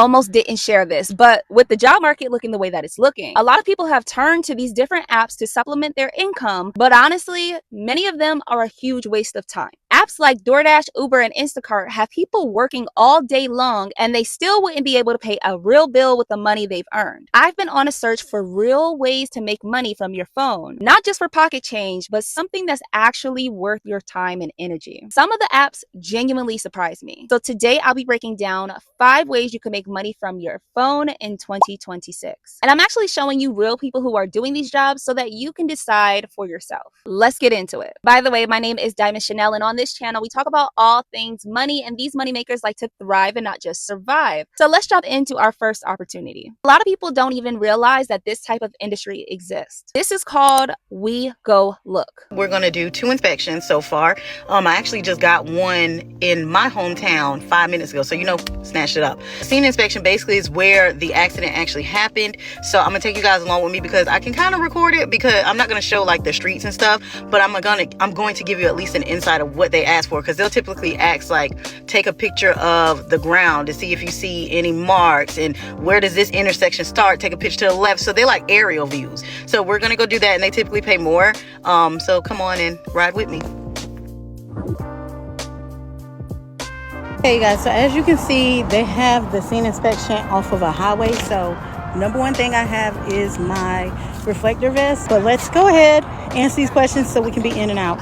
almost didn't share this, but with the job market looking the way that it's looking, a lot of people have turned to these different apps to supplement their income. But honestly, many of them are a huge waste of time. Apps like DoorDash, Uber, and Instacart have people working all day long, and they still wouldn't be able to pay a real bill with the money they've earned. I've been on a search for real ways to make money from your phone, not just for pocket change, but something that's actually worth your time and energy. Some of the apps genuinely surprised me. So today I'll be breaking down 5 ways you can make money from your phone in 2026. And I'm actually showing you real people who are doing these jobs so that you can decide for yourself. Let's get into it. By the way, my name is Diamond Chanel, and on this channel, we talk about all things money, and these money makers like to thrive and not just survive. So let's jump into our first opportunity. A lot of people don't even realize that this type of industry exists. This is called We Go Look. We're going to do 2 inspections so far. I actually just got one in my hometown 5 minutes ago. So, snatched it up. Scene inspection basically is where the accident actually happened. So I'm going to take you guys along with me because I can kind of record it, because I'm not going to show like the streets and stuff, but I'm going to give you at least an insight of what they ask for, because they'll typically ask like, take a picture of the ground to see if you see any marks, and where does this intersection start, take a picture to the left. So they like aerial views. So we're going to go do that, and they typically pay more. So come on and ride with me. Okay guys, so as you can see, they have the scene inspection off of a highway. So number one thing I have is my reflector vest. But let's go ahead, answer these questions so we can be in and out.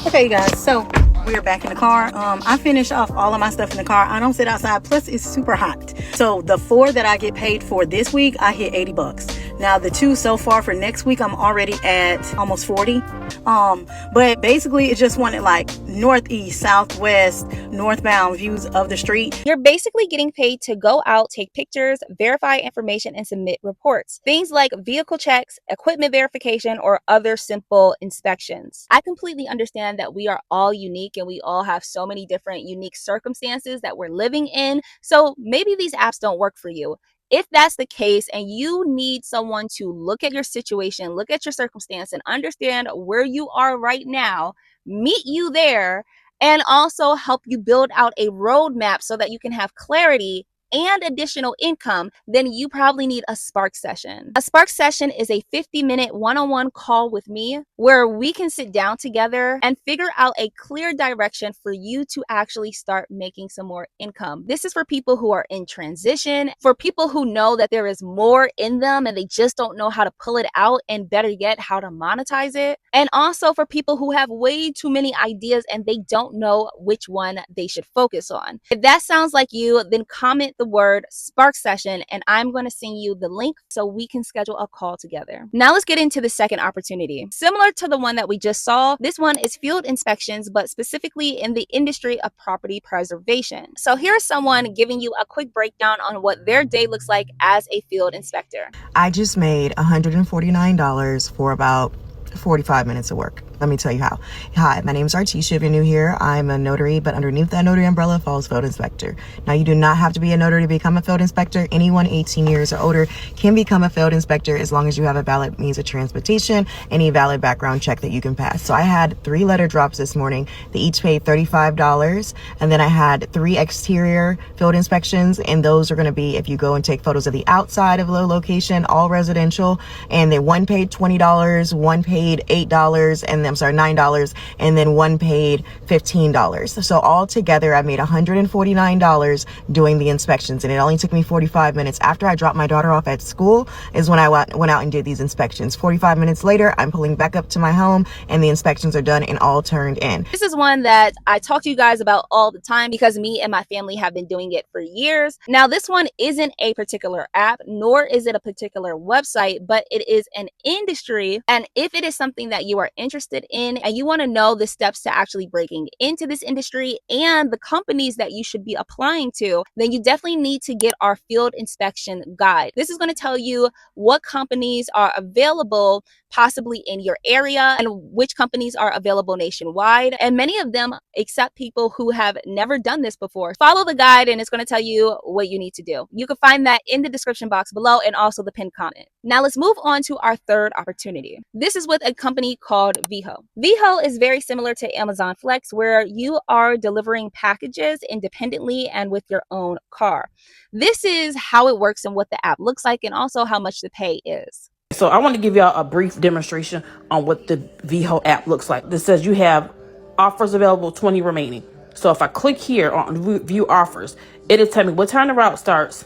Okay you guys, so we are back in the car. I finished off all of my stuff in the car. I don't sit outside, plus it's super hot. So the 4 that I get paid for this week, I hit $80. Now the 2 so far for next week, I'm already at almost 40. But basically it just wanted like northeast, southwest, northbound views of the street. You're basically getting paid to go out, take pictures, verify information, and submit reports. Things like vehicle checks, equipment verification, or other simple inspections. I completely understand that we are all unique and we all have so many different unique circumstances that we're living in. So maybe these apps don't work for you. If that's the case and you need someone to look at your situation, look at your circumstance, and understand where you are right now, meet you there, and also help you build out a roadmap so that you can have clarity and additional income, then you probably need a Spark session. A Spark session is a 50-minute one-on-one call with me where we can sit down together and figure out a clear direction for you to actually start making some more income. This is for people who are in transition, for people who know that there is more in them and they just don't know how to pull it out, and better yet, how to monetize it. And also for people who have way too many ideas and they don't know which one they should focus on. If that sounds like you, then comment the word Spark session and I'm going to send you the link so we can schedule a call together. Now let's get into the second opportunity. Similar to the one that we just saw, this one is field inspections, but specifically in the industry of property preservation. So here's someone giving you a quick breakdown on what their day looks like as a field inspector. I just made $149 for about 45 minutes of work. Let me tell you how. Hi, my name is Artisha. If you're new here, I'm a notary, but underneath that notary umbrella falls field inspector. Now, you do not have to be a notary to become a field inspector. Anyone 18 years or older can become a field inspector as long as you have a valid means of transportation, any valid background check that you can pass. So I had 3 letter drops this morning. They each paid $35. And then I had 3 exterior field inspections. And those are going to be if you go and take photos of the outside of the location, all residential. And then one paid $20, one paid $8, and $9, and then one paid $15. So all together I made $149 doing the inspections, and it only took me 45 minutes. After I dropped my daughter off at school is when I went out and did these inspections. 45 minutes later, I'm pulling back up to my home and the inspections are done and all turned in. This is one that I talk to you guys about all the time because me and my family have been doing it for years. Now, this one isn't a particular app, nor is it a particular website, but it is an industry. And if it is something that you are interested in and you want to know the steps to actually breaking into this industry and the companies that you should be applying to, then you definitely need to get our field inspection guide. This is going to tell you what companies are available possibly in your area and which companies are available nationwide. And many of them accept people who have never done this before. Follow the guide and it's going to tell you what you need to do. You can find that in the description box below and also the pinned comment. Now let's move on to our third opportunity. This is with a company called V VHO. VHO is very similar to Amazon Flex, where you are delivering packages independently and with your own car. This is how it works and what the app looks like, and also how much the pay is. So I want to give y'all a brief demonstration on what the VHO app looks like. This says you have offers available, 20 remaining. So if I click here on view offers, it'll tell me what time the route starts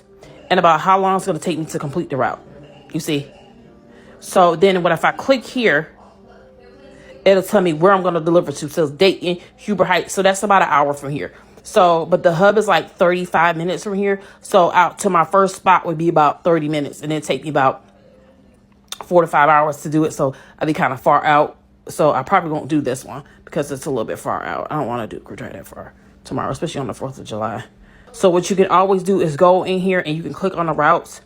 and about how long it's going to take me to complete the route. You see? So then if I click here, it'll tell me where I'm going to deliver to. So it's Dayton, Huber Heights. So that's about an hour from here. So, but the hub is like 35 minutes from here. So out to my first spot would be about 30 minutes, and it'd take me about 4 to 5 hours to do it. So I'd be kind of far out. So I probably won't do this one because it's a little bit far out. I don't want to drive that far tomorrow, especially on the 4th of July. So what you can always do is go in here and you can click on the routes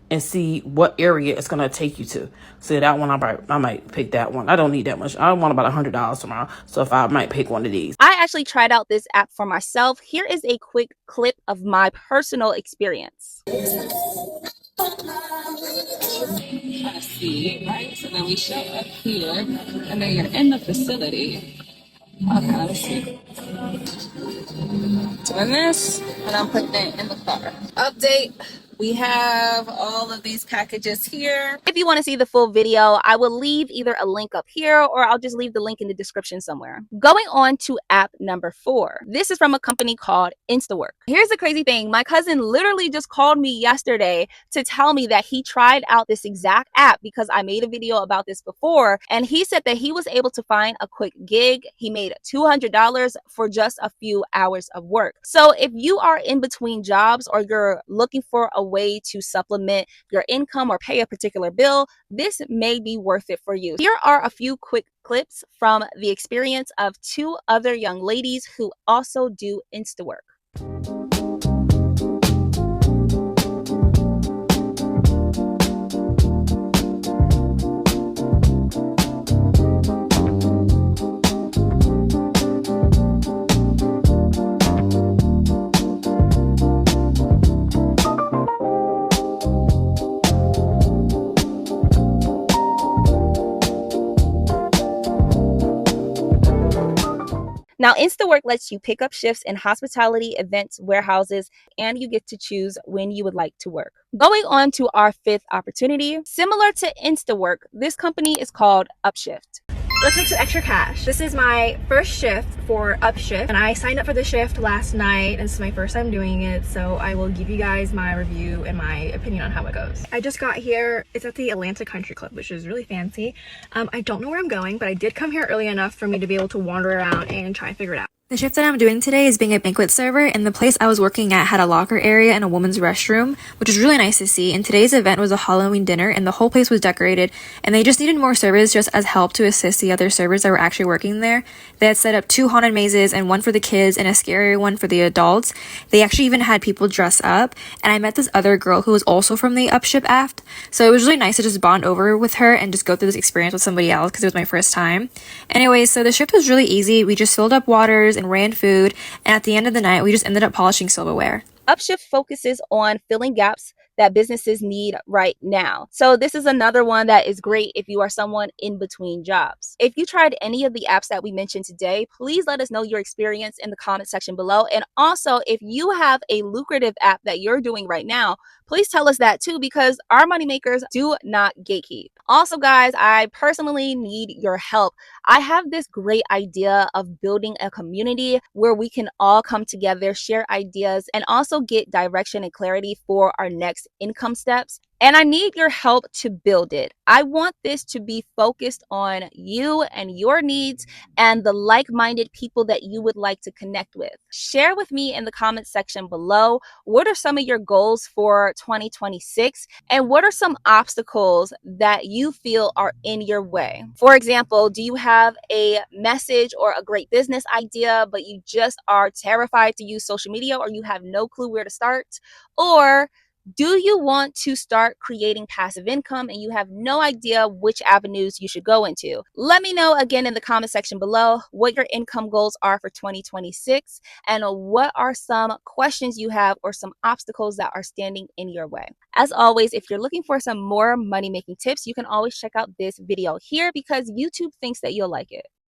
and see what area it's going to take you to. So that one, I might pick that one. I don't need that much. I want about $100 tomorrow. So if I might pick one of these. I actually tried out this app for myself. Here is a quick clip of my personal experience. See, right? So then we show up here, and then you're in the facility. Okay, let's see. Doing this, and I'm putting it in the car. Update. We have all of these packages here. If you want to see the full video, I will leave either a link up here or I'll just leave the link in the description somewhere. Going on to app number 4. This is from a company called Instawork. Here's the crazy thing. My cousin literally just called me yesterday to tell me that he tried out this exact app because I made a video about this before, and he said that he was able to find a quick gig. He made $200 for just a few hours of work. So if you are in between jobs or you're looking for a way to supplement your income or pay a particular bill, this may be worth it for you. Here are a few quick clips from the experience of 2 other young ladies who also do Instawork. Now, Instawork lets you pick up shifts in hospitality, events, warehouses, and you get to choose when you would like to work. Going on to our 5th opportunity, similar to Instawork, this company is called Upshift. Let's make some extra cash. This is my first shift for Upshift, and I signed up for the shift last night. This is my first time doing it, so I will give you guys my review and my opinion on how it goes. I just got here. It's at the Atlanta Country Club, which is really fancy. I don't know where I'm going, but I did come here early enough for me to be able to wander around and try and figure it out. The shift that I'm doing today is being a banquet server, and the place I was working at had a locker area and a woman's restroom, which was really nice to see. And today's event was a Halloween dinner, and the whole place was decorated, and they just needed more servers just as help to assist the other servers that were actually working there. They had set up 2 haunted mazes, and one for the kids and a scary one for the adults. They actually even had people dress up, and I met this other girl who was also from the Upship app, so it was really nice to just bond over with her and just go through this experience with somebody else because it was my first time. Anyways, so the shift was really easy. We just filled up waters and ran food, and at the end of the night we just ended up polishing silverware. Upshift focuses on filling gaps that businesses need right now. So this is another one that is great if you are someone in between jobs. If you tried any of the apps that we mentioned today, please let us know your experience in the comment section below. And also, if you have a lucrative app that you're doing right now, please tell us that too, because our moneymakers do not gatekeep. Also, guys, I personally need your help. I have this great idea of building a community where we can all come together, share ideas, and also get direction and clarity for our next income steps. And I need your help to build it. I want this to be focused on you and your needs and the like-minded people that you would like to connect with. Share with me in the comment section below, what are some of your goals for 2026? And what are some obstacles that you feel are in your way? For example, do you have a message or a great business idea, but you just are terrified to use social media or you have no clue where to start? Or Do you want to start creating passive income and you have no idea which avenues you should go into? Let me know again in the comment section below what your income goals are for 2026 and what are some questions you have or some obstacles that are standing in your way. As always, if you're looking for some more money making tips, you can always check out this video here because YouTube thinks that you'll like it.